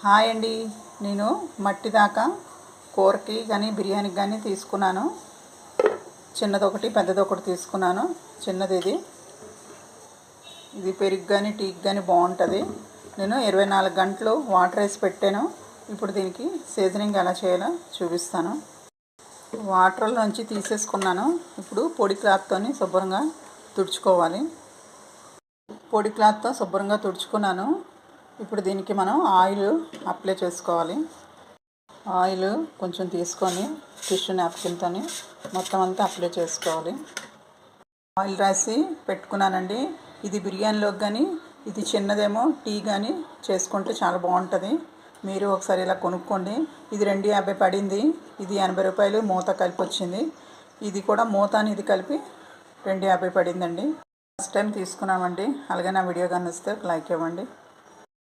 Hi అండి. నేను మట్టి దాకా కూరకి కానీ బిర్యానీకి కానీ తీసుకున్నాను. చిన్నదొకటి పెద్దదొకటి తీసుకున్నాను. చిన్నది ఇది పెరుగు కానీ టీకి కానీ బాగుంటుంది. నేను 24 గంటలు వాటర్ వేసి పెట్టాను. ఇప్పుడు దీనికి సీజనింగ్ ఎలా చేయాలో చూపిస్తాను. వాటర్లోంచి తీసేసుకున్నాను. ఇప్పుడు పొడి క్లాత్తో శుభ్రంగా తుడుచుకోవాలి. పొడి క్లాత్తో శుభ్రంగా తుడుచుకున్నాను. ఇప్పుడు దీనికి మనం ఆయిల్ అప్లై చేసుకోవాలి. ఆయిల్ కొంచెం తీసుకొని టిష్యూ నాప్కిన్తో మొత్తం అంతా అప్లై చేసుకోవాలి. ఆయిల్ రాసి పెట్టుకున్నానండి. ఇది బిర్యానీలోకి కానీ ఇది చిన్నదేమో టీ కానీ చేసుకుంటే చాలా బాగుంటుంది. మీరు ఒకసారి ఇలా కొనుక్కోండి. ఇది 2.50 పడింది. ఇది 80 రూపాయలు మూత కలిపి వచ్చింది. ఇది కూడా మూత ఇది కలిపి 2.50 పడిందండి. ఫస్ట్ టైం తీసుకున్నామండి. అలాగే నా వీడియో కానీ వస్తే లైక్ ఇవ్వండి.